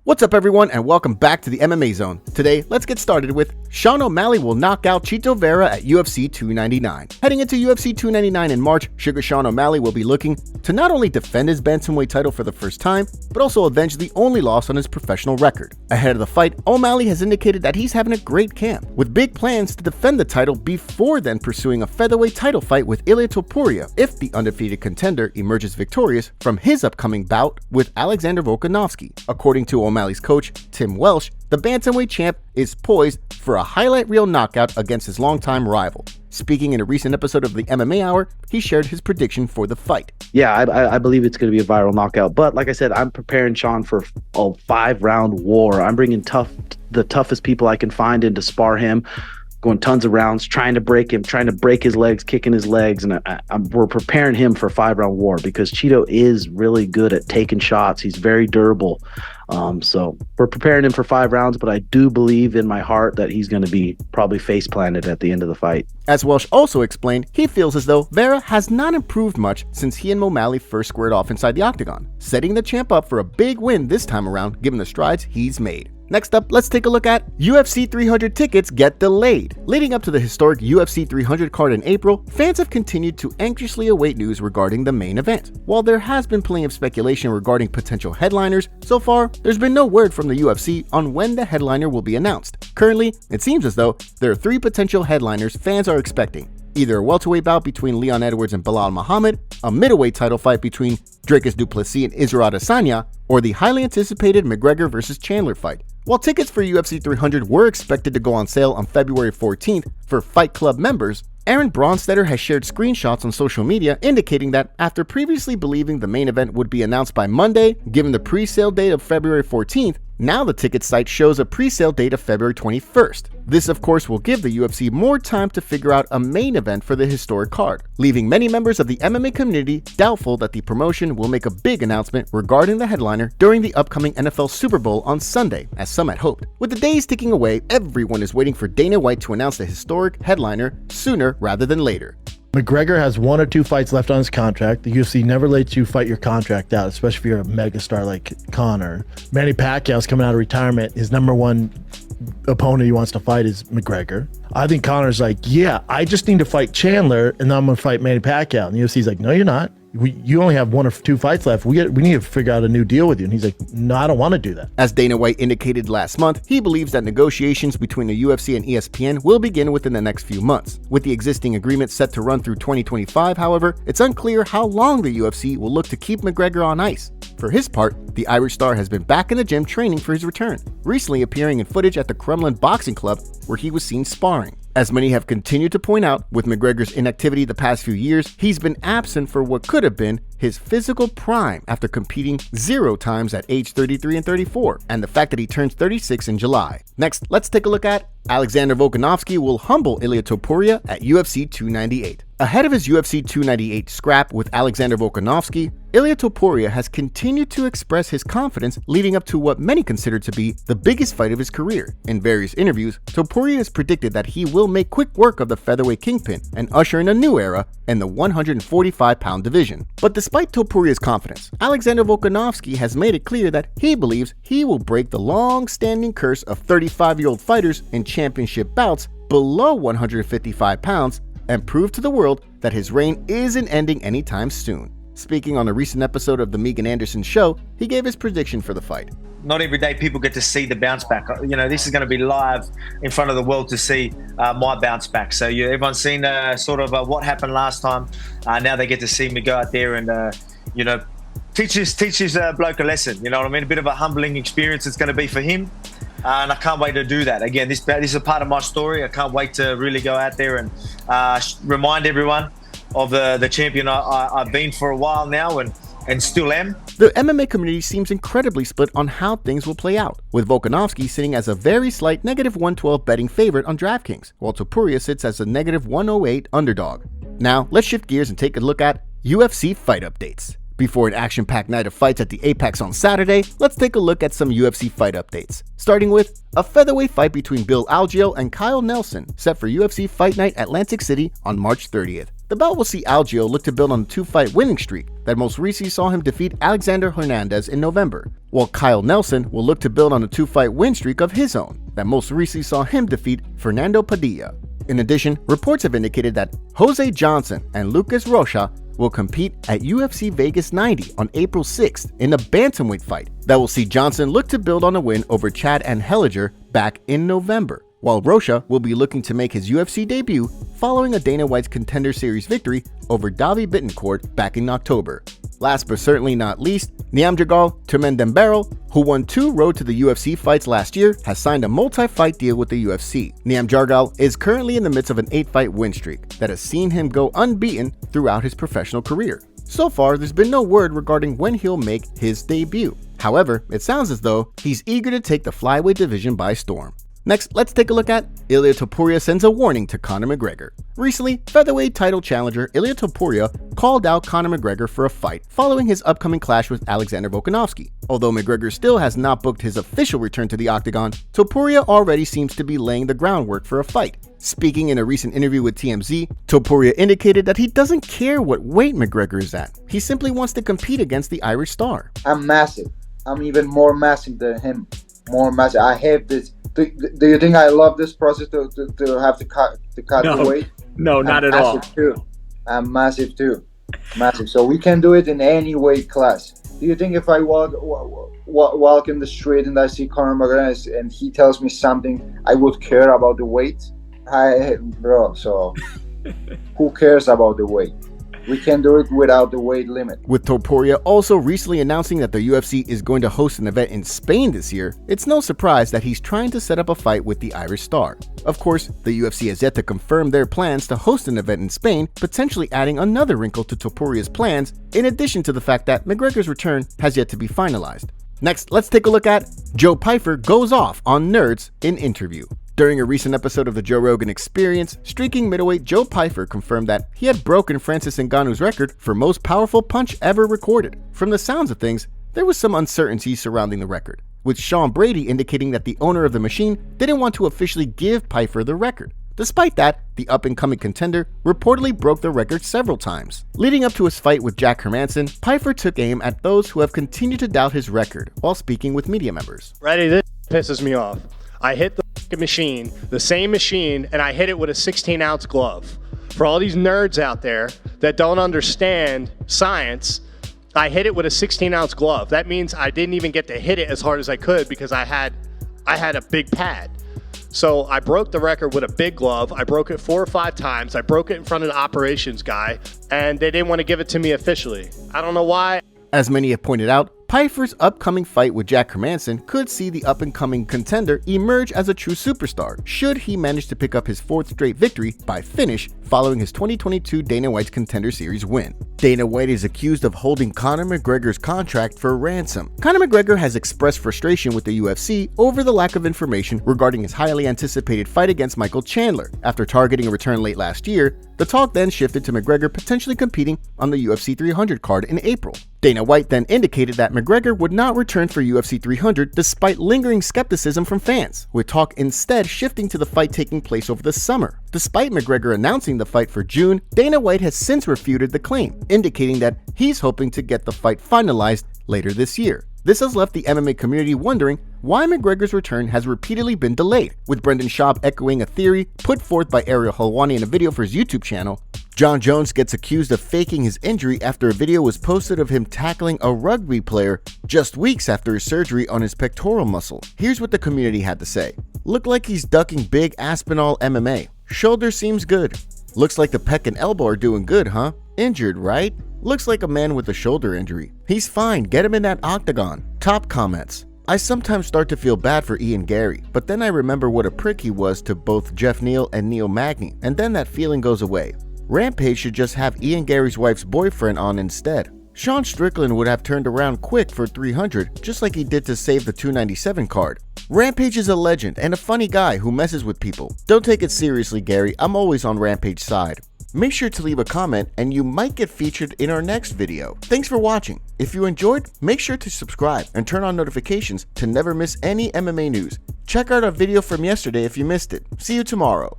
What's up everyone and welcome back to the MMA Zone. Today, let's get started with Sean O'Malley will knock out Chito Vera at UFC 299. Heading into UFC 299 in March, Sugar Sean O'Malley will be looking to not only defend his bantamweight title for the first time, but also avenge the only loss on his professional record. Ahead of the fight, O'Malley has indicated that he's having a great camp, with big plans to defend the title before then pursuing a featherweight title fight with Ilia Topuria if the undefeated contender emerges victorious from his upcoming bout with Alexander Volkanovski. According to O'Malley's coach, Tim Welsh, the bantamweight champ is poised for a highlight reel knockout against his longtime rival. Speaking in a recent episode of the MMA Hour, he shared his prediction for the fight. Yeah, I believe it's going to be a viral knockout. But like I said, I'm preparing Sean for a 5-round war. I'm bringing the toughest people I can find in to spar him, going tons of rounds, trying to break him, trying to break his legs, kicking his legs. And we're preparing him for a 5-round war because Chito is really good at taking shots. He's very durable. So we're preparing him for 5 rounds, but I do believe in my heart that he's going to be probably face planted at the end of the fight. As Welsh also explained, he feels as though Vera has not improved much since he and O'Malley first squared off inside the octagon, setting the champ up for a big win this time around given the strides he's made. Next up, let's take a look at UFC 300 tickets get delayed. Leading up to the historic UFC 300 card in April, fans have continued to anxiously await news regarding the main event. While there has been plenty of speculation regarding potential headliners, so far, there's been no word from the UFC on when the headliner will be announced. Currently, it seems as though there are 3 potential headliners fans are expecting. Either a welterweight bout between Leon Edwards and Belal Muhammad, a middleweight title fight between Dricus du Plessis and Israel Adesanya, or the highly anticipated McGregor vs. Chandler fight. While tickets for UFC 300 were expected to go on sale on February 14th for Fight Club members, Aaron Bronstetter has shared screenshots on social media indicating that after previously believing the main event would be announced by Monday, given the pre-sale date of February 14th, now the ticket site shows a pre-sale date of February 21st. This of course will give the UFC more time to figure out a main event for the historic card, leaving many members of the MMA community doubtful that the promotion will make a big announcement regarding the headliner during the upcoming NFL Super Bowl on Sunday, as some had hoped. With the days ticking away, everyone is waiting for Dana White to announce the historic headliner sooner rather than later. McGregor has 1 or 2 fights left on his contract. The UFC never lets you fight your contract out, especially if you're a megastar like Conor. Manny Pacquiao's coming out of retirement. His number 1 opponent he wants to fight is McGregor. I think Conor's like, yeah, I just need to fight Chandler and then I'm going to fight Manny Pacquiao. And the UFC's like, no, you're not. You only have 1 or 2 fights left. We need to figure out a new deal with you. And he's like, no, I don't want to do that. As Dana White indicated last month, he believes that negotiations between the UFC and ESPN will begin within the next few months. With the existing agreement set to run through 2025, however, it's unclear how long the UFC will look to keep McGregor on ice. For his part, the Irish star has been back in the gym training for his return, recently appearing in footage at the Crumlin Boxing Club where he was seen sparring. As many have continued to point out, with McGregor's inactivity the past few years, he's been absent for what could have been his physical prime after competing 0 times at age 33 and 34, and the fact that he turns 36 in July. Next, let's take a look at Alexander Volkanovski will humble Ilia Topuria at UFC 298. Ahead of his UFC 298 scrap with Alexander Volkanovski, Ilia Topuria has continued to express his confidence leading up to what many consider to be the biggest fight of his career. In various interviews, Topuria has predicted that he will make quick work of the featherweight kingpin and usher in a new era in the 145-pound division. But despite Topuria's confidence, Alexander Volkanovski has made it clear that he believes he will break the long-standing curse of 35-year-old fighters in championship bouts below 155 pounds and prove to the world that his reign isn't ending anytime soon. Speaking on a recent episode of The Megan Anderson Show, he gave his prediction for the fight. Not every day people get to see the bounce back. You know, this is going to be live in front of the world to see my bounce back. So everyone's seen sort of what happened last time. Now they get to see me go out there and, you know, teach this bloke a lesson. You know what I mean? A bit of a humbling experience it's going to be for him. And I can't wait to do that. Again, this is a part of my story. I can't wait to really go out there and remind everyone of the champion I've been for a while now and still am. The MMA community seems incredibly split on how things will play out, with Volkanovski sitting as a very slight -112 betting favorite on DraftKings, while Topuria sits as a -108 underdog. Now, let's shift gears and take a look at UFC Fight Updates. Before an action-packed night of fights at the Apex on Saturday, let's take a look at some UFC fight updates. Starting with a featherweight fight between Bill Algeo and Kyle Nelson, set for UFC Fight Night Atlantic City on March 30th. The bout will see Algeo look to build on the 2-fight winning streak that most recently saw him defeat Alexander Hernandez in November, while Kyle Nelson will look to build on a 2-fight win streak of his own that most recently saw him defeat Fernando Padilla. In addition, reports have indicated that Jose Johnson and Lucas Rocha will compete at UFC Vegas 90 on April 6th in a bantamweight fight that will see Johnson look to build on a win over Chad Anheliger back in November, while Rocha will be looking to make his UFC debut following a Dana White's Contender Series victory over Davi Bittencourt back in October. Last but certainly not least, Niamjagal Tumendembero, who won 2 Road to the UFC fights last year, has signed a multi-fight deal with the UFC. Niamjagal is currently in the midst of an 8-fight win streak that has seen him go unbeaten throughout his professional career. So far, there's been no word regarding when he'll make his debut. However, it sounds as though he's eager to take the flyweight division by storm. Next, let's take a look at Ilia Topuria sends a warning to Conor McGregor. Recently, featherweight title challenger Ilia Topuria called out Conor McGregor for a fight following his upcoming clash with Alexander Volkanovski. Although McGregor still has not booked his official return to the octagon, Topuria already seems to be laying the groundwork for a fight. Speaking in a recent interview with TMZ, Topuria indicated that he doesn't care what weight McGregor is at. He simply wants to compete against the Irish star. I'm massive. I'm even more massive than him. More massive. I have this. Do you think I love this process to have to cut the weight? No, not at all. I'm massive too. Massive. So we can do it in any weight class. Do you think if I walk in the street and I see Conor McGregor and he tells me something, I would care about the weight? Bro, so who cares about the weight? We can do it without the weight limit. With Topuria also recently announcing that the UFC is going to host an event in Spain this year, it's no surprise that he's trying to set up a fight with the Irish star. Of course, the UFC has yet to confirm their plans to host an event in Spain, potentially adding another wrinkle to Topuria's plans, in addition to the fact that McGregor's return has yet to be finalized. Next, let's take a look at Joe Pyfer goes off on nerds in interview. During a recent episode of the Joe Rogan Experience, streaking middleweight Joe Pyfer confirmed that he had broken Francis Ngannou's record for most powerful punch ever recorded. From the sounds of things, there was some uncertainty surrounding the record, with Sean Brady indicating that the owner of the machine didn't want to officially give Pyfer the record. Despite that, the up-and-coming contender reportedly broke the record several times. Leading up to his fight with Jack Hermanson, Pyfer took aim at those who have continued to doubt his record while speaking with media members. Ready? This pisses me off. I hit the machine, the same machine, and I hit it with a 16-ounce glove. For all these nerds out there that don't understand science, I hit it with a 16-ounce glove. That means I didn't even get to hit it as hard as I could because I had a big pad. So I broke the record with a big glove. I broke it 4 or 5 times. I broke it in front of the operations guy, and they didn't want to give it to me officially. I don't know why. As many have pointed out, Pyfer's upcoming fight with Jack Hermanson could see the up-and-coming contender emerge as a true superstar should he manage to pick up his 4th straight victory by finish following his 2022 Dana White's Contender Series win. Dana White is accused of holding Conor McGregor's contract for ransom. Conor McGregor has expressed frustration with the UFC over the lack of information regarding his highly anticipated fight against Michael Chandler. After targeting a return late last year, the talk then shifted to McGregor potentially competing on the UFC 300 card in April. Dana White then indicated that McGregor would not return for UFC 300 despite lingering skepticism from fans, with talk instead shifting to the fight taking place over the summer. Despite McGregor announcing the fight for June, Dana White has since refuted the claim, indicating that he's hoping to get the fight finalized later this year. This has left the MMA community wondering why McGregor's return has repeatedly been delayed, with Brendan Schaub echoing a theory put forth by Ariel Helwani in a video for his YouTube channel. Jon Jones gets accused of faking his injury after a video was posted of him tackling a rugby player just weeks after his surgery on his pectoral muscle. Here's what the community had to say. Look like he's ducking big Aspinall MMA. Shoulder seems good. Looks like the pec and elbow are doing good, huh? Injured, right? Looks like a man with a shoulder injury. He's fine, get him in that octagon. Top comments. I sometimes start to feel bad for Ian Gary, but then I remember what a prick he was to both Jeff Neal and Neil Magny, and then that feeling goes away. Rampage should just have Ian Gary's wife's boyfriend on instead. Sean Strickland would have turned around quick for 300, just like he did to save the 297 card. Rampage is a legend and a funny guy who messes with people. Don't take it seriously, Gary, I'm always on Rampage's side. Make sure to leave a comment and you might get featured in our next video. Thanks for watching. If you enjoyed, make sure to subscribe and turn on notifications to never miss any MMA news. Check out our video from yesterday if you missed it. See you tomorrow.